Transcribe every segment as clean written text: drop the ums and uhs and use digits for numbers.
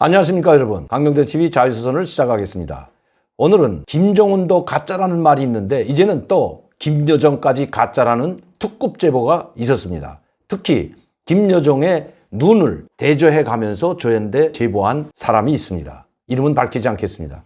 안녕하십니까 여러분, 강명대TV 자유수선을 시작하겠습니다. 오늘은 김정은도 가짜라는 말이 있는데 이제는 또 김여정까지 가짜라는 특급 제보가 있었습니다. 특히 김여정의 눈을 대조해 가면서 조연돼 제보한 사람이 있습니다. 이름은 밝히지 않겠습니다.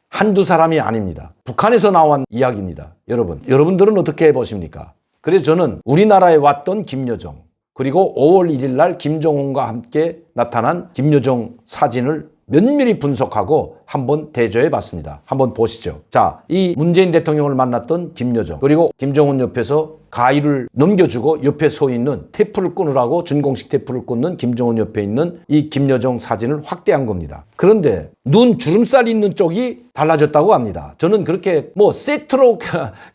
한두 사람이 아닙니다. 북한에서 나온 이야기입니다. 여러분들은 어떻게 보십니까? 그래서 저는 우리나라에 왔던 김여정, 그리고 5월 1일 날 김정은과 함께 나타난 김여정 사진을 면밀히 분석하고 한번 대조해 봤습니다. 한번 보시죠. 자, 이 문재인 대통령을 만났던 김여정, 그리고 김정은 옆에서 가위를 넘겨주고 옆에 서 있는 테이프를 끊으라고 준공식 테이프를 끊는 김정은 옆에 있는 이 김여정 사진을 확대한 겁니다. 그런데 눈 주름살 있는 쪽이 달라졌다고 합니다. 저는 그렇게 세트로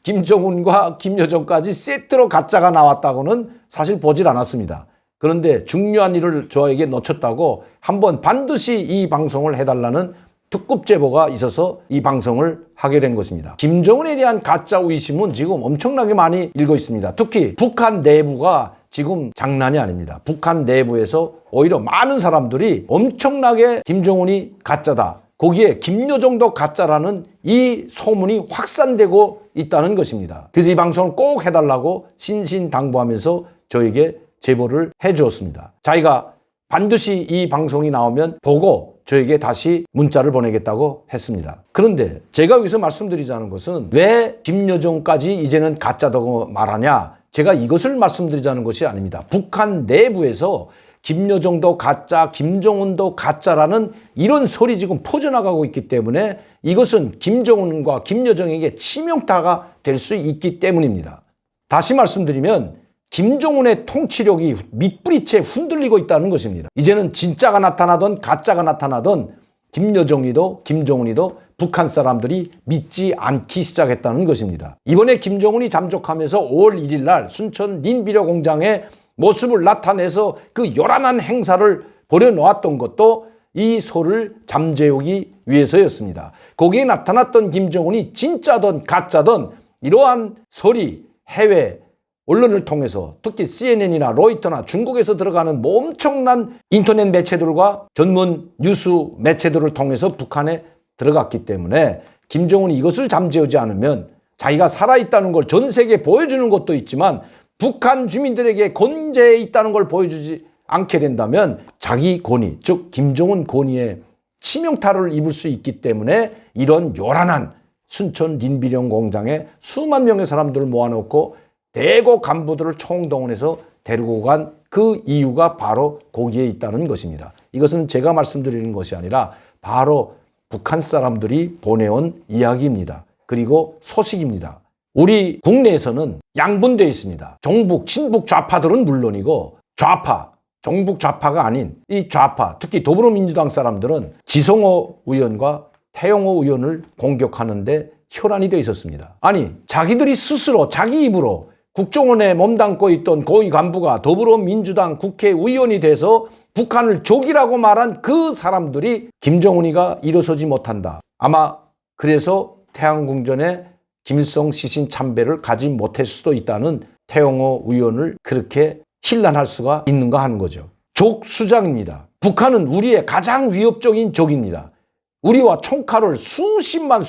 김정은과 김여정까지 세트로 가짜가 나왔다고는 사실 보질 않았습니다. 그런데 중요한 일을 저에게 놓쳤다고 한번 반드시 이 방송을 해달라는 특급 제보가 있어서 이 방송을 하게 된 것입니다. 김정은에 대한 가짜 의심은 지금 엄청나게 많이 일고 있습니다. 특히 북한 내부가 지금 장난이 아닙니다. 북한 내부에서 오히려 많은 사람들이 엄청나게 김정은이 가짜다, 거기에 김여정도 가짜라는 이 소문이 확산되고 있다는 것입니다. 그래서 이 방송을 꼭 해달라고 신신당부하면서 저에게 제보를 해 주었습니다. 자기가 반드시 이 방송이 나오면 보고 저에게 다시 문자를 보내겠다고 했습니다. 그런데 제가 여기서 말씀드리자는 것은 왜 김여정까지 이제는 가짜다고 말하냐, 제가 이것을 말씀드리자는 것이 아닙니다. 북한 내부에서 김여정도 가짜, 김정은도 가짜라는 이런 소리 지금 퍼져나가고 있기 때문에 이것은 김정은과 김여정에게 치명타가 될 수 있기 때문입니다. 다시 말씀드리면 김정은의 통치력이 밑부리채 흔들리고 있다는 것입니다. 이제는 진짜가 나타나던 가짜가 나타나던 김여정이도 김정은이도 북한 사람들이 믿지 않기 시작했다는 것입니다. 이번에 김정은이 잠적하면서 5월 1일 날 순천 린비료 공장의 모습을 나타내서 그 요란한 행사를 벌여놓았던 것도 이 소를 잠재우기 위해서였습니다. 거기에 나타났던 김정은이 진짜든 가짜든 이러한 소리 해외 언론을 통해서, 특히 CNN이나 로이터나 중국에서 들어가는 엄청난 인터넷 매체들과 전문 뉴스 매체들을 통해서 북한에 들어갔기 때문에 김정은이 이것을 잠재우지 않으면 자기가 살아있다는 걸 전 세계에 보여주는 것도 있지만 북한 주민들에게 건재해 있다는 걸 보여주지 않게 된다면 자기 권위, 즉 김정은 권위에 치명타를 입을 수 있기 때문에 이런 요란한 순천 린비령 공장에 수만 명의 사람들을 모아놓고 대거 간부들을 총동원해서 데리고 간 그 이유가 바로 거기에 있다는 것입니다. 이것은 제가 말씀드리는 것이 아니라 바로 북한 사람들이 보내온 이야기입니다. 그리고 소식입니다. 우리 국내에서는 양분되어 있습니다. 종북, 친북 좌파들은 물론이고 좌파, 종북 좌파가 아닌 이 좌파, 특히 더불어민주당 사람들은 지성호 의원과 태영호 의원을 공격하는데 혈안이 되어 있었습니다. 아니, 자기들이 스스로 자기 입으로 국정원에 몸담고 있던 고위 간부가 더불어민주당 국회의원이 돼서 북한을 적이라고 말한 그 사람들이 김정은이가 일어서지 못한다. 아마 그래서 태양궁전에 김일성 시신 참배를 가지 못할 수도 있다는 태영호 의원을 그렇게 힐난할 수가 있는가 하는 거죠. 적수장입니다. 북한은 우리의 가장 위협적인 적입니다. 우리와 총칼을 수십만,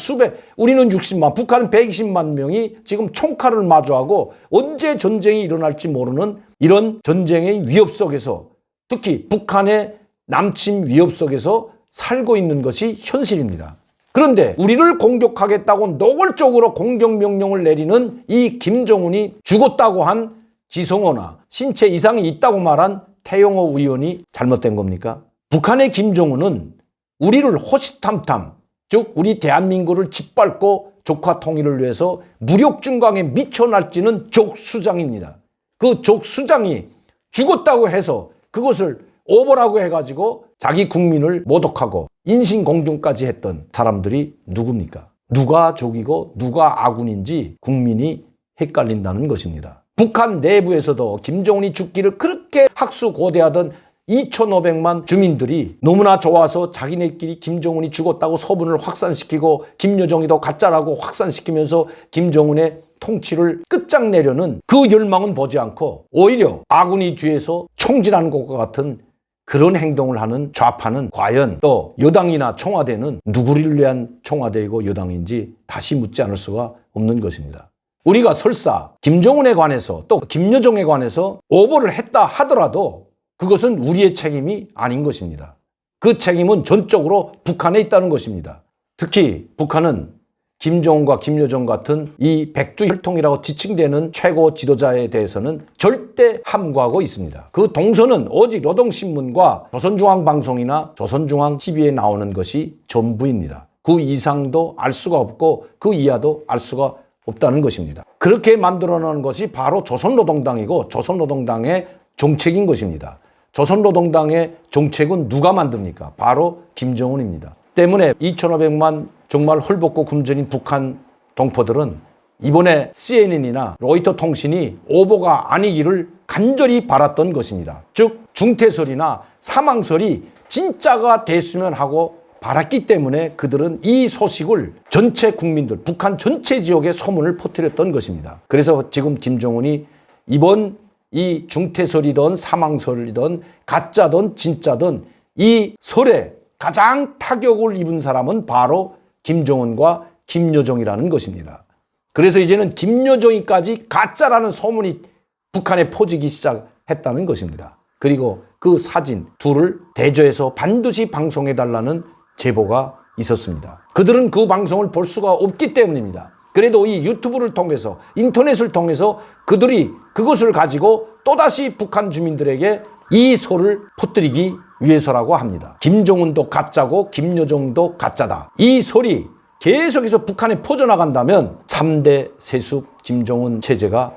우리는 60만, 북한은 120만 명이 지금 총칼을 마주하고 언제 전쟁이 일어날지 모르는 이런 전쟁의 위협 속에서, 특히 북한의 남침 위협 속에서 살고 있는 것이 현실입니다. 그런데 우리를 공격하겠다고 노골적으로 공격명령을 내리는 이 김정은이 죽었다고 한 지성호나 신체 이상이 있다고 말한 태영호 의원이 잘못된 겁니까? 북한의 김정은은 우리를 호시탐탐, 즉 우리 대한민국을 짓밟고 조카 통일을 위해서 무력 증강에 미쳐 날뛰는 적수장입니다. 그 적수장이 죽었다고 해서 그것을 오보라고 해가지고 자기 국민을 모독하고 인신공중까지 했던 사람들이 누굽니까? 누가 적이고 누가 아군인지 국민이 헷갈린다는 것입니다. 북한 내부에서도 김정은이 죽기를 그렇게 학수고대하던 2,500만 주민들이 너무나 좋아서 자기네끼리 김정은이 죽었다고 소문을 확산시키고 김여정이도 가짜라고 확산시키면서 김정은의 통치를 끝장내려는 그 열망은 보지 않고 오히려 아군이 뒤에서 총질하는 것과 같은 그런 행동을 하는 좌파는 과연 또 여당이나 청와대는 누구를 위한 청와대이고 여당인지 다시 묻지 않을 수가 없는 것입니다. 우리가 설사 김정은에 관해서 또 김여정에 관해서 오보를 했다 하더라도 그것은 우리의 책임이 아닌 것입니다. 그 책임은 전적으로 북한에 있다는 것입니다. 특히 북한은 김정은과 김여정 같은 이 백두혈통이라고 지칭되는 최고 지도자에 대해서는 절대 함구하고 있습니다. 그 동선은 오직 노동신문과 조선중앙방송이나 조선중앙TV에 나오는 것이 전부입니다. 그 이상도 알 수가 없고 그 이하도 알 수가 없다는 것입니다. 그렇게 만들어 놓은 것이 바로 조선노동당이고 조선노동당의 정책인 것입니다. 조선노동당의 정책은 누가 만듭니까? 바로 김정은입니다. 때문에 2,500만 정말 헐벗고 굶주린 북한 동포들은 이번에 CNN이나 로이터 통신이 오보가 아니기를 간절히 바랐던 것입니다. 즉 중태설이나 사망설이 진짜가 됐으면 하고 바랐기 때문에 그들은 이 소식을 전체 국민들, 북한 전체 지역에 소문을 퍼뜨렸던 것입니다. 그래서 지금 김정은이 이번 이 중태설이든 사망설이든 가짜든 진짜든 이 설에 가장 타격을 입은 사람은 바로 김정은과 김여정이라는 것입니다. 그래서 이제는 김여정이까지 가짜라는 소문이 북한에 퍼지기 시작했다는 것입니다. 그리고 그 사진 둘을 대저에서 반드시 방송해달라는 제보가 있었습니다. 그들은 그 방송을 볼 수가 없기 때문입니다. 그래도 이 유튜브를 통해서 인터넷을 통해서 그들이 그것을 가지고 또다시 북한 주민들에게 이 소를 퍼뜨리기 위해서라고 합니다. 김정은도 가짜고 김여정도 가짜다. 이 소리 계속해서 북한에 퍼져나간다면 3대 세습 김정은 체제가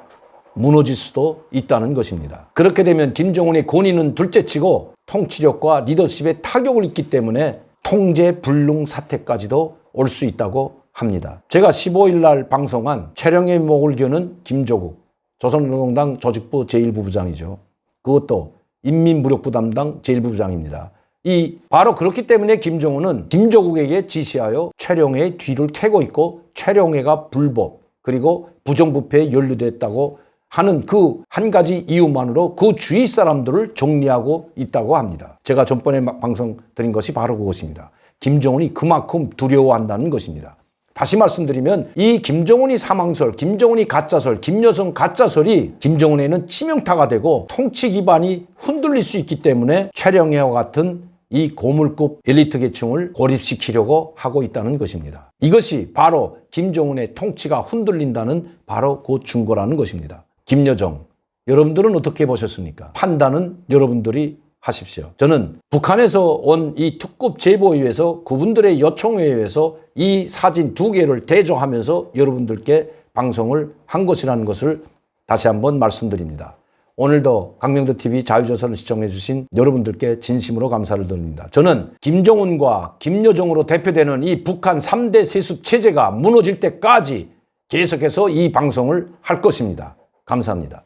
무너질 수도 있다는 것입니다. 그렇게 되면 김정은의 권위는 둘째치고 통치력과 리더십에 타격을 입기 때문에 통제 불능 사태까지도 올 수 있다고 합니다. 제가 15일 날 방송한 최령의 목을 겨는 김조국 조선노동당 조직부 제1부부장이죠. 그것도 인민무력부 담당 제1부부장입니다. 바로 그렇기 때문에 김정은은 김조국에게 지시하여 최령의 뒤를 캐고 있고 최령회가 불법 그리고 부정부패에 연루됐다고 하는 그 한 가지 이유만으로 그 주위 사람들을 정리하고 있다고 합니다. 제가 전번에 방송 드린 것이 바로 그것입니다. 김정은이 그만큼 두려워한다는 것입니다. 다시 말씀드리면 이 김정은이 사망설, 김정은이 가짜설, 김여정 가짜설이 김정은에는 치명타가 되고 통치 기반이 흔들릴 수 있기 때문에 최령회와 같은 이 고물급 엘리트 계층을 고립시키려고 하고 있다는 것입니다. 이것이 바로 김정은의 통치가 흔들린다는 바로 그 증거라는 것입니다. 김여정, 여러분들은 어떻게 보셨습니까? 판단은 여러분들이 하십시오. 저는 북한에서 온 이 특급 제보에 의해서 그분들의 요청에 의해서 이 사진 2개를 대조하면서 여러분들께 방송을 한 것이라는 것을 다시 한번 말씀드립니다. 오늘도 강명도TV 자유조선을 시청해 주신 여러분들께 진심으로 감사를 드립니다. 저는 김정은과 김여정으로 대표되는 이 북한 3대 세습 체제가 무너질 때까지 계속해서 이 방송을 할 것입니다. 감사합니다.